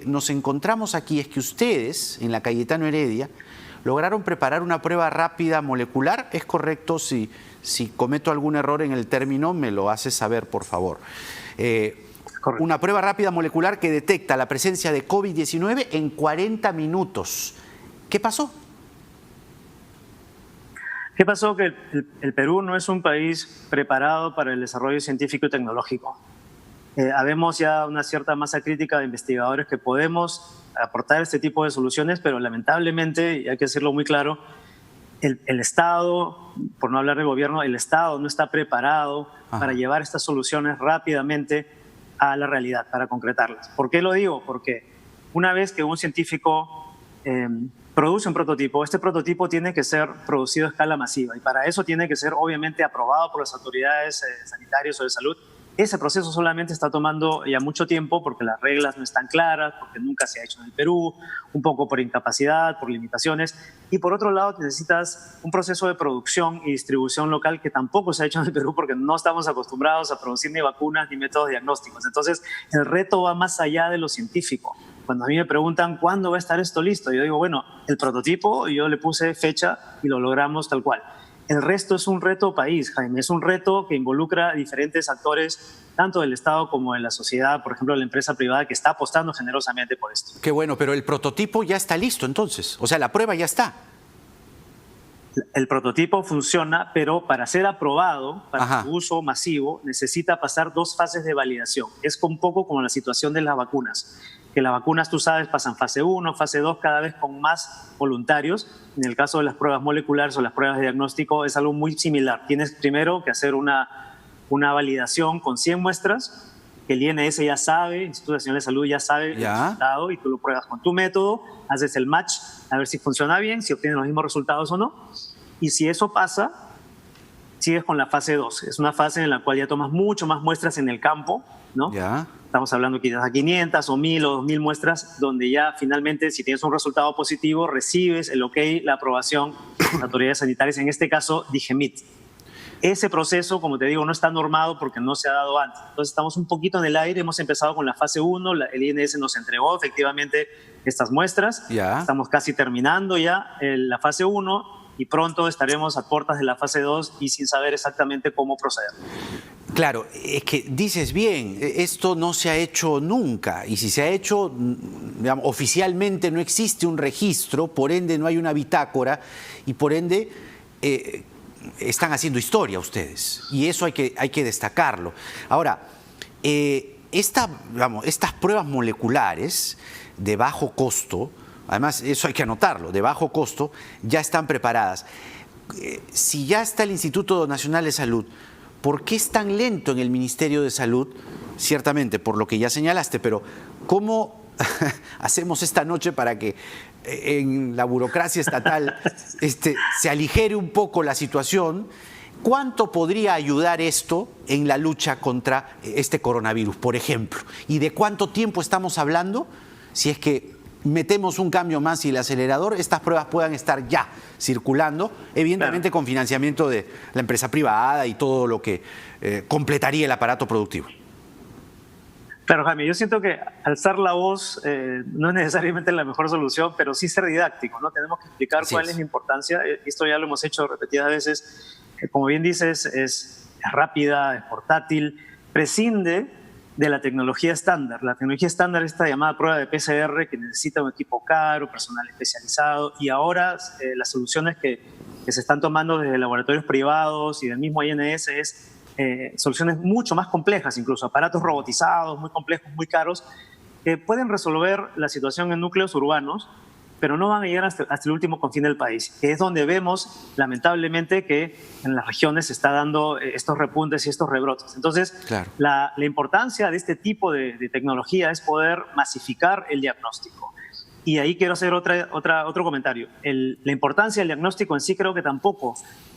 nos encontramos aquí es que ustedes, en la Cayetano Heredia, lograron preparar una prueba rápida molecular. ¿Es correcto? Si cometo algún error en el término, me lo haces saber, por favor. Una prueba rápida molecular que detecta la presencia de COVID-19 en 40 minutos. ¿Qué pasó? ¿Qué pasó? Que el Perú no es un país preparado para el desarrollo científico y tecnológico. Habemos ya una cierta masa crítica de investigadores que podemos aportar este tipo de soluciones, pero lamentablemente, y hay que decirlo muy claro, el Estado, por no hablar del gobierno, el Estado no está preparado para llevar estas soluciones rápidamente a la realidad, para concretarlas. ¿Por qué lo digo? Porque una vez que un científico produce un prototipo, este prototipo tiene que ser producido a escala masiva y para eso tiene que ser obviamente aprobado por las autoridades sanitarias o de salud. Ese proceso solamente está tomando ya mucho tiempo porque las reglas no están claras, porque nunca se ha hecho en el Perú, un poco por incapacidad, por limitaciones. Y por otro lado, necesitas un proceso de producción y distribución local que tampoco se ha hecho en el Perú porque no estamos acostumbrados a producir ni vacunas ni métodos diagnósticos. Entonces, el reto va más allá de lo científico. Cuando a mí me preguntan cuándo va a estar esto listo, yo digo, bueno, el prototipo, yo le puse fecha y lo logramos tal cual. El resto es un reto país, Jaime, es un reto que involucra a diferentes actores, tanto del Estado como de la sociedad, por ejemplo, la empresa privada que está apostando generosamente por esto. Qué bueno, pero el prototipo ya está listo entonces, o sea, la prueba ya está. El prototipo funciona, pero para ser aprobado para su uso masivo necesita pasar 2 fases de validación. Es un poco como la situación de las vacunas, que las vacunas, tú sabes, pasan fase 1, fase 2, cada vez con más voluntarios. En el caso de las pruebas moleculares o las pruebas de diagnóstico es algo muy similar. Tienes primero que hacer una validación con 100 muestras, que el INS ya sabe, el Instituto Nacional de Salud ya sabe el resultado y tú lo pruebas con tu método, haces el match a ver si funciona bien, si obtienes los mismos resultados o no. Y si eso pasa, sigues con la fase 2. Es una fase en la cual ya tomas mucho más muestras en el campo, ¿no? Estamos hablando quizás a 500 o 1000 o 2000 muestras, donde ya finalmente, si tienes un resultado positivo, recibes el ok, la aprobación de las autoridades sanitarias, en este caso, DIGEMIT. Ese proceso, como te digo, no está normado porque no se ha dado antes. Entonces estamos un poquito en el aire, hemos empezado con la fase 1, el INS nos entregó efectivamente estas muestras, estamos casi terminando ya la fase 1 y pronto estaremos a puertas de la fase 2 y sin saber exactamente cómo proceder. Claro, es que dices bien, esto no se ha hecho nunca y si se ha hecho, digamos, oficialmente no existe un registro, por ende no hay una bitácora y por ende están haciendo historia ustedes y eso hay que destacarlo. Ahora, estas pruebas moleculares de bajo costo, además eso hay que anotarlo, de bajo costo, ya están preparadas. Si ya está el Instituto Nacional de Salud, ¿por qué es tan lento en el Ministerio de Salud? Ciertamente, por lo que ya señalaste, pero ¿cómo hacemos esta noche para que en la burocracia estatal se aligere un poco la situación? ¿Cuánto podría ayudar esto en la lucha contra este coronavirus, por ejemplo? ¿Y de cuánto tiempo estamos hablando? Si es que metemos un cambio más y el acelerador, estas pruebas puedan estar ya circulando, evidentemente con financiamiento de la empresa privada y todo lo que completaría el aparato productivo. Claro, Jaime, yo siento que alzar la voz no es necesariamente la mejor solución, pero sí ser didáctico, ¿no? Tenemos que explicar cuál es la importancia. Esto ya lo hemos hecho repetidas veces. Como bien dices, es rápida, es portátil, prescinde de la tecnología estándar. La tecnología estándar es esta llamada prueba de PCR que necesita un equipo caro, personal especializado, y ahora las soluciones que se están tomando desde laboratorios privados y del mismo INS es soluciones mucho más complejas, incluso aparatos robotizados, muy complejos, muy caros, que pueden resolver la situación en núcleos urbanos, pero no van a llegar hasta el último confín del país, que es donde vemos, lamentablemente, que en las regiones se está dando estos repuntes y estos rebrotes. Entonces, la importancia de este tipo de tecnología es poder masificar el diagnóstico. Y ahí quiero hacer otro comentario. La importancia del diagnóstico en sí creo que tampoco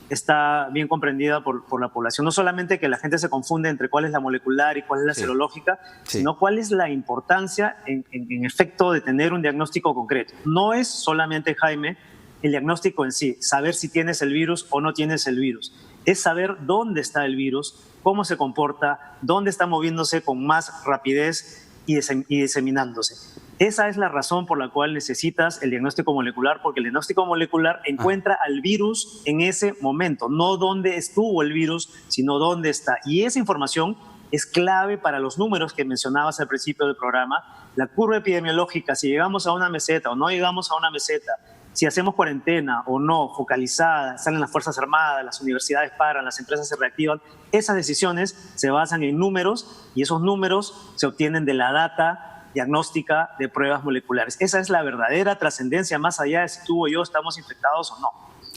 está bien comprendida por la población. No solamente que la gente se confunde entre cuál es la molecular y cuál es la serológica, sino cuál es la importancia en efecto de tener un diagnóstico concreto. No es solamente, Jaime, el diagnóstico en sí, saber si tienes el virus o no tienes el virus. Es saber dónde está el virus, cómo se comporta, dónde está moviéndose con más rapidez y diseminándose. Esa es la razón por la cual necesitas el diagnóstico molecular, porque el diagnóstico molecular encuentra al virus en ese momento, no dónde estuvo el virus, sino dónde está. Y esa información es clave para los números que mencionabas al principio del programa. La curva epidemiológica, si llegamos a una meseta o no llegamos a una meseta, si hacemos cuarentena o no, focalizada, salen las Fuerzas Armadas, las universidades paran, las empresas se reactivan, esas decisiones se basan en números y esos números se obtienen de la data diagnóstica de pruebas moleculares. Esa es la verdadera trascendencia, más allá de si tú o yo estamos infectados o no.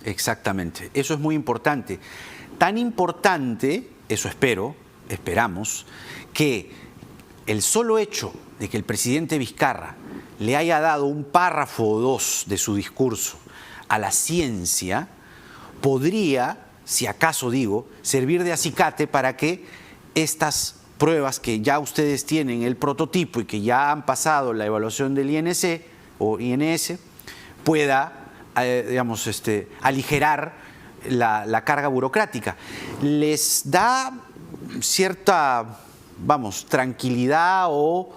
Exactamente, eso es muy importante. Tan importante, eso esperamos, que el solo hecho de que el presidente Vizcarra le haya dado un párrafo o dos de su discurso a la ciencia, podría, si acaso digo, servir de acicate para que estas pruebas que ya ustedes tienen el prototipo y que ya han pasado la evaluación del INC o INS pueda, digamos, aligerar la carga burocrática. ¿Les da cierta, vamos, tranquilidad o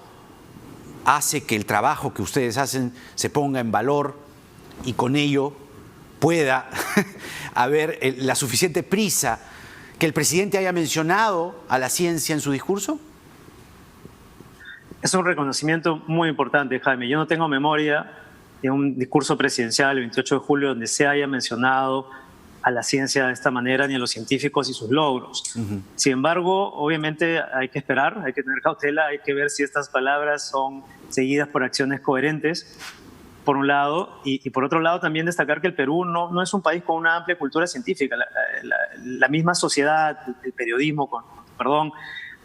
hace que el trabajo que ustedes hacen se ponga en valor y con ello pueda haber la suficiente prisa que el presidente haya mencionado a la ciencia en su discurso? Es un reconocimiento muy importante, Jaime. Yo no tengo memoria de un discurso presidencial el 28 de julio donde se haya mencionado a la ciencia de esta manera, ni a los científicos y sus logros. Sin embargo, obviamente hay que esperar, hay que tener cautela, hay que ver si estas palabras son seguidas por acciones coherentes, por un lado, y por otro lado también destacar que el Perú no es un país con una amplia cultura científica. La misma sociedad, el periodismo,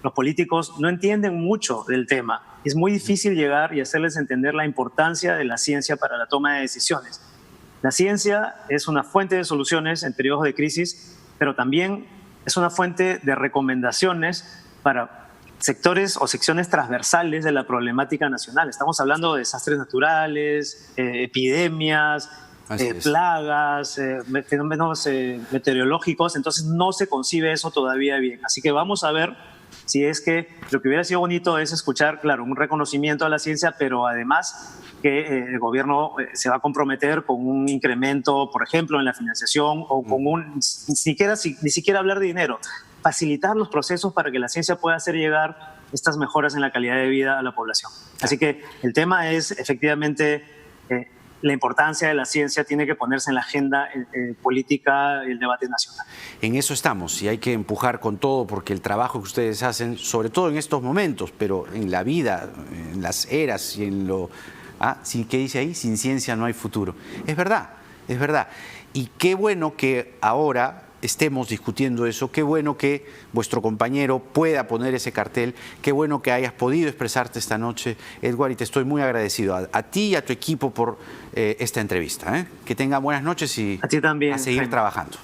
los políticos no entienden mucho del tema. Es muy difícil llegar y hacerles entender la importancia de la ciencia para la toma de decisiones. La ciencia es una fuente de soluciones en periodos de crisis, pero también es una fuente de recomendaciones para sectores o secciones transversales de la problemática nacional. Estamos hablando de desastres naturales, epidemias, plagas, fenómenos meteorológicos, entonces no se concibe eso todavía bien. Así que vamos a ver si es que lo que hubiera sido bonito es escuchar, claro, un reconocimiento a la ciencia, pero además que el gobierno se va a comprometer con un incremento, por ejemplo, en la financiación o con ni siquiera hablar de dinero, facilitar los procesos para que la ciencia pueda hacer llegar estas mejoras en la calidad de vida a la población. Así que el tema es efectivamente la importancia de la ciencia tiene que ponerse en la agenda política, el debate nacional. En eso estamos y hay que empujar con todo porque el trabajo que ustedes hacen, sobre todo en estos momentos, pero en la vida, en las eras y en lo... ¿qué dice ahí? Sin ciencia no hay futuro. Es verdad, es verdad. Y qué bueno que ahora estemos discutiendo eso, qué bueno que vuestro compañero pueda poner ese cartel, qué bueno que hayas podido expresarte esta noche, Edward, y te estoy muy agradecido a ti y a tu equipo por esta entrevista. Que tengan buenas noches y a ti también, a seguir trabajando.